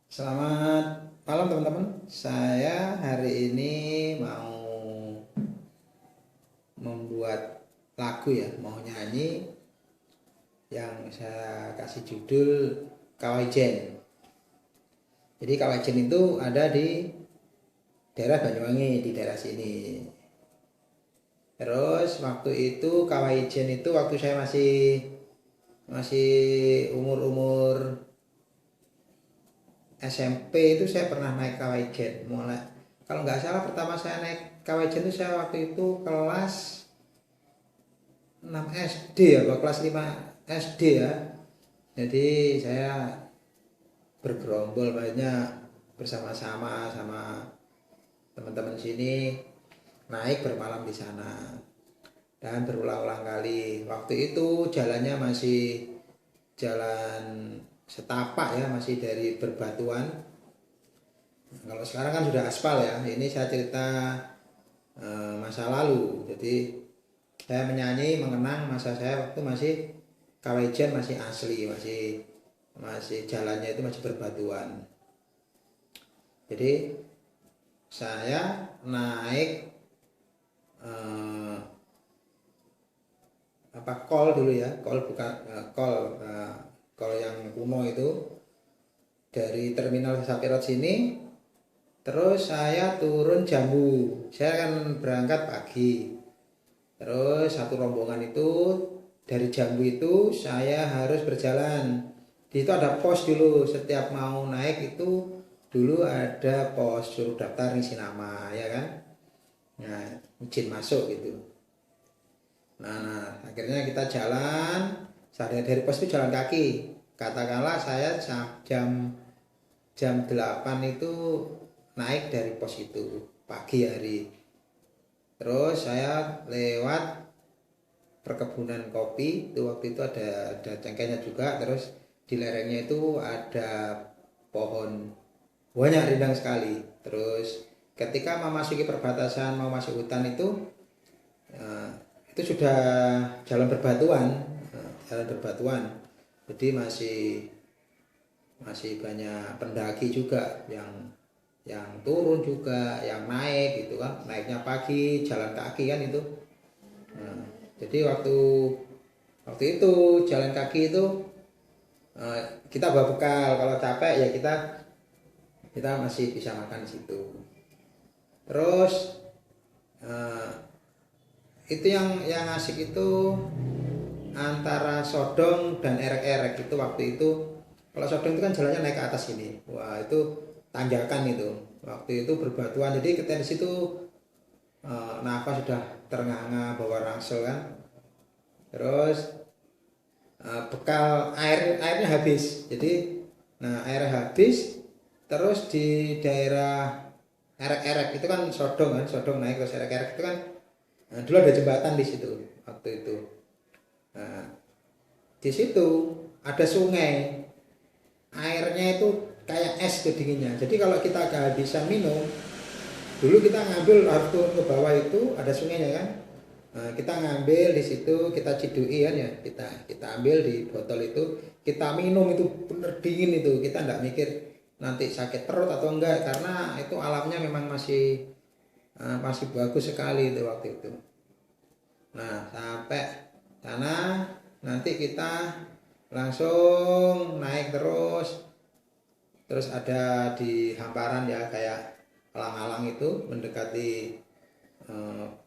Selamat malam teman-teman. Saya hari ini mau membuat lagu ya, mau nyanyi yang saya kasih judul Kawajen. Jadi Kawajen itu ada di daerah Banyuwangi, di daerah sini. Terus waktu itu Kawajen itu waktu saya masih masih umur-umur SMP itu saya pernah naik Kawajen. Mulai kalau nggak salah pertama saya naik Kawajen itu saya waktu itu kelas 6 SD ya, atau kelas 5 SD ya. Jadi saya bergerombol banyak bersama-sama sama teman-teman sini naik bermalam di sana dan berulang-ulang kali. Waktu itu jalannya masih jalan setapak ya, masih dari berbatuan. Kalau sekarang kan sudah aspal ya. Ini saya cerita masa lalu. Jadi saya menyanyi mengenang masa saya waktu masih Kawejan, masih asli, masih jalannya itu masih berbatuan. Jadi saya naik kol dulu ya, kol bukan kol yang kuno itu dari terminal Sapirot sini. Terus saya turun Jambu. Saya kan berangkat pagi. Terus satu rombongan itu dari Jambu itu saya harus berjalan. Di situ ada pos dulu. Setiap mau naik itu dulu ada pos suruh daftar ngisi nama ya kan. Nah, izin masuk gitu. Nah, akhirnya kita jalan. Saya dari pos itu jalan kaki. Katakanlah saya jam jam 8 itu naik dari pos itu pagi hari. Terus saya lewat perkebunan kopi itu, waktu itu ada cengkehnya juga. Terus di lerengnya itu ada pohon banyak rindang sekali. Terus ketika memasuki perbatasan mau masuk hutan eh, itu sudah jalan berbatuan, jadi masih masih banyak pendaki juga yang turun juga, yang naik gitu kan, naiknya pagi, jalan kaki kan itu. Nah, jadi waktu waktu itu jalan kaki itu eh, kita bawa bekal, kalau capek ya kita kita masih bisa makan di situ. Terus eh, itu yang asik itu antara Sodong dan Erek-Erek itu waktu itu. Kalau Sodong itu kan jalannya naik ke atas ini, wah itu tanjakan itu. Waktu itu berbatuan, jadi ketika di situ nafas sudah ternganga bawa rangsel kan. Terus bekal airnya habis, jadi nah air habis. Terus di daerah Erek-Erek itu kan Sodong naik ke Erek-Erek itu kan, dulu ada jembatan di situ waktu itu. Nah, di situ ada sungai, airnya itu kayak es tuh dinginnya. Jadi kalau kita kehabisan minum, dulu kita ngambil harus turun ke bawah, itu ada sungainya kan. Nah, kita ngambil di situ, kita cidui kan ya, kita ambil di botol itu, kita minum, itu bener dingin itu. Kita nggak mikir nanti sakit perut atau enggak, karena itu alamnya memang masih bagus sekali itu waktu itu. Nah, sampai sana nanti kita langsung naik terus ada di hamparan ya, kayak alang-alang itu mendekati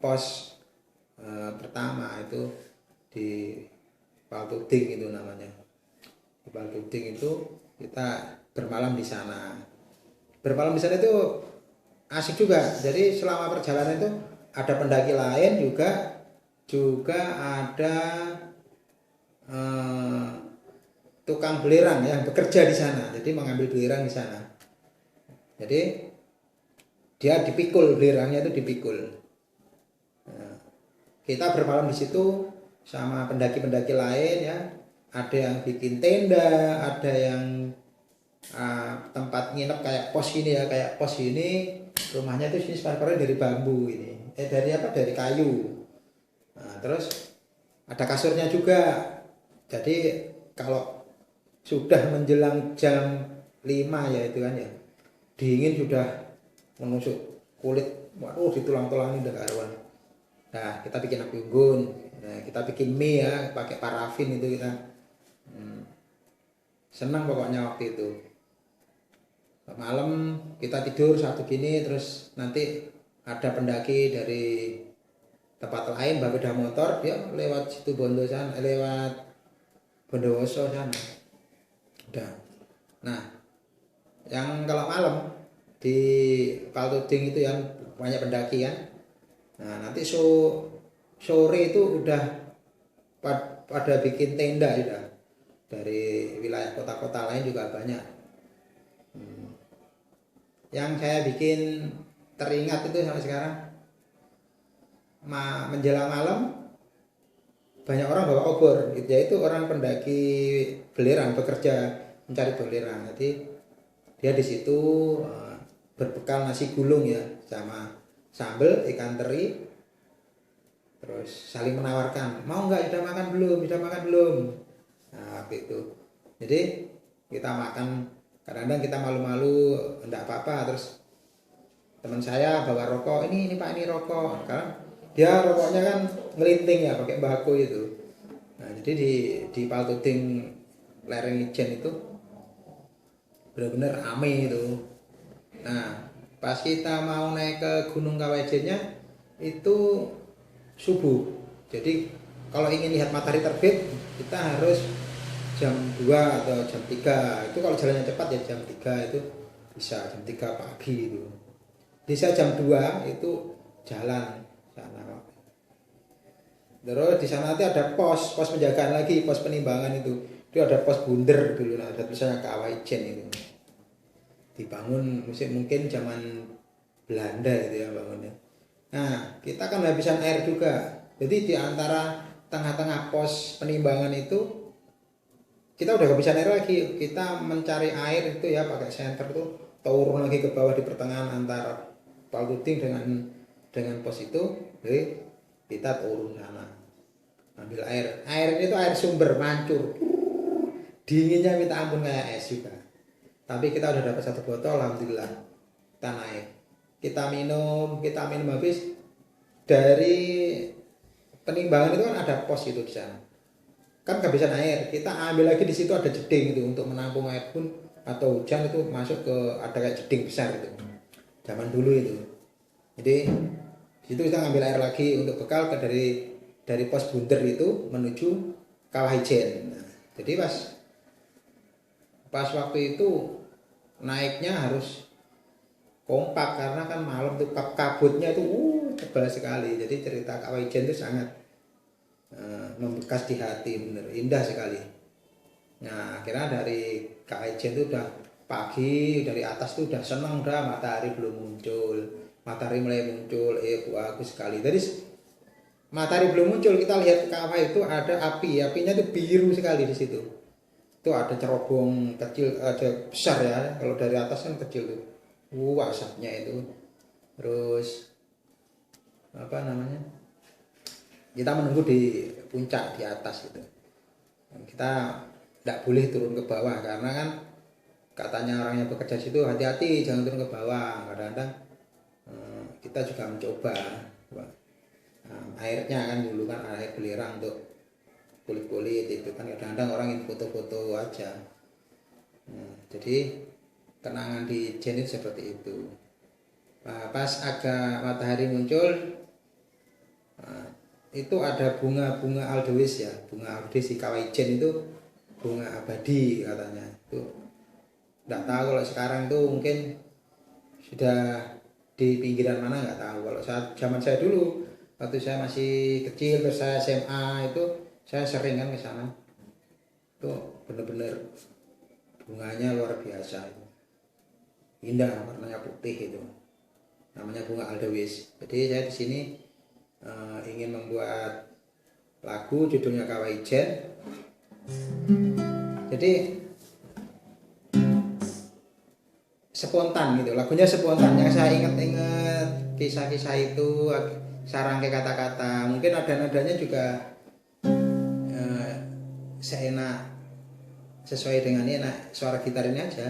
pos pertama itu di Paltuding itu namanya. Di Paltuding itu kita bermalam di sana. Bermalam di sana itu asik juga. Jadi selama perjalanan itu ada pendaki lain juga, ada eh, tukang belerang yang bekerja di sana. Jadi mengambil belerang di sana. Jadi dia dipikul, belerangnya itu dipikul. Nah, kita bermalam di situ sama pendaki-pendaki lain ya. Ada yang bikin tenda, ada yang tempat nginep kayak pos ini ya, kayak pos ini. Rumahnya itu sini separuhnya dari bambu ini. Dari apa? Dari kayu. Nah, terus ada kasurnya juga. Jadi kalau sudah menjelang jam 5 ya itu kan ya. Dingin sudah menusuk kulit, waduh di tulang-tulang ini udah karuan. Nah kita bikin api unggun, nah kita bikin mie ya pakai parafin itu kita. Senang pokoknya waktu itu. Malam kita tidur satu gini, terus nanti ada pendaki dari tempat lain bawa sepeda motor, dia lewat situ Bondo sana, lewat Bondowoso sana. Udah. Nah, yang kalau malam di Paltuding itu yang banyak pendaki kan. Nah, nanti sore itu udah pada bikin tenda sudah. Dari wilayah kota-kota lain juga banyak. Yang saya bikin teringat itu sampai sekarang, menjelang malam banyak orang bawa obor, yaitu orang pendaki belerang, bekerja mencari belerang. Jadi dia di situ berbekal nasi gulung ya, sama sambal ikan teri, terus saling menawarkan, mau nggak, sudah makan belum, sudah makan belum. Nah waktu itu jadi kita makan, kadang-kadang kita malu-malu enggak apa-apa, terus teman saya bawa rokok, ini Pak, ini rokok, kan dia rokoknya kan ngelinting ya pakai bako itu. Nah jadi di Paltuding lereng Ijen itu benar-benar rame itu. Nah pas kita mau naik ke Gunung Kawajennya itu subuh, jadi kalau ingin lihat matahari terbit kita harus jam 2 atau jam 3. Itu kalau jalannya cepat ya jam 3 itu bisa, jam 3 pagi itu. Jadi saya jam 2 itu jalan sana. Terus di sana nanti ada pos penjagaan lagi, pos penimbangan itu. Itu ada pos bunder dulu, ada tulisannya Kawah Ijen itu. Dibangun mungkin zaman Belanda itu ya bangunnya. Nah, kita kan habisan air juga. Jadi di antara tengah-tengah pos penimbangan itu kita udah kehabisan air lagi. Kita mencari air itu ya pakai senter tuh, turun lagi ke bawah di pertengahan antara Paltuding dengan pos itu. Jadi kita turun sana ambil air. Airnya itu air sumber mancur, dinginnya minta ampun kayak es juga. Tapi kita udah dapat 1 botol, alhamdulillah. Kita naik, kita minum habis. Dari penimbangan itu kan ada pos itu di sana. Kan kehabisan air, kita ambil lagi di situ, ada jeding itu untuk menampung air pun atau hujan itu masuk ke, ada kayak jeding besar itu. Zaman dulu itu. Jadi di situ kita ngambil air lagi untuk bekal dari pos bunder itu menuju Kawah Ijen. Nah, jadi pas waktu itu naiknya harus kompak karena kan malam tuh kabutnya itu tebal sekali. Jadi cerita Kawah Ijen itu sangat membekas di hati, bener indah sekali. Nah akhirnya dari Kawah Ijen itu udah pagi, dari atas tuh udah seneng, udah matahari belum muncul, matahari mulai muncul, bagus sekali. Jadi matahari belum muncul, kita lihat kawah itu ada apinya tuh biru sekali di situ. Itu ada cerobong kecil, ada besar ya, kalau dari atas kan kecil tuh. Asapnya itu. Terus apa namanya? Kita menunggu di puncak di atas gitu. Kita tidak boleh turun ke bawah karena kan katanya orang yang bekerja situ, hati-hati jangan turun ke bawah. Kadang-kadang kita juga mencoba. Airnya kan dulu kan air belerang untuk kulit-kulit itu kan, kadang-kadang orang ingin foto-foto aja. Jadi kenangan di Ijen itu seperti itu. Pas agak matahari muncul, itu ada bunga aldois ya, bunga aldois di Kawah Ijen itu bunga abadi katanya. Itu nggak tahu kalau sekarang tuh mungkin sudah di pinggiran mana, nggak tahu. Kalau zaman saya dulu waktu saya masih kecil, terus saya SMA itu saya sering kan ke sana. Itu bener-bener bunganya luar biasa itu. Indah, warnanya putih itu. Namanya bunga aldois. Jadi saya di sini ingin membuat lagu judulnya Kawah Ijen. Jadi spontan gitu, lagunya spontan. Yang saya ingat-ingat kisah-kisah itu, sarangkai kata-kata. Mungkin ada nadanya juga seenak, sesuai dengan ini, suara gitar ini aja.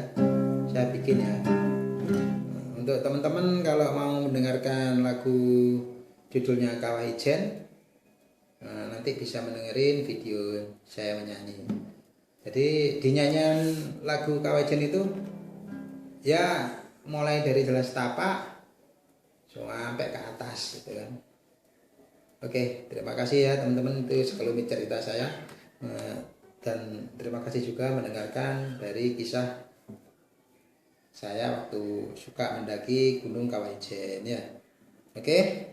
saya bikin ya. Untuk teman-teman kalau mau mendengarkan lagu judulnya Kawah Ijen, nanti bisa mendengarin video saya menyanyi. Jadi di nyanyian lagu Kawah Ijen itu ya mulai dari Jalan Setapak sampai ke atas gitu kan. Oke, terima kasih ya teman-teman, itu sekelumit cerita saya. Dan terima kasih juga mendengarkan dari kisah saya waktu suka mendaki Gunung Kawah Ijen ya. Oke.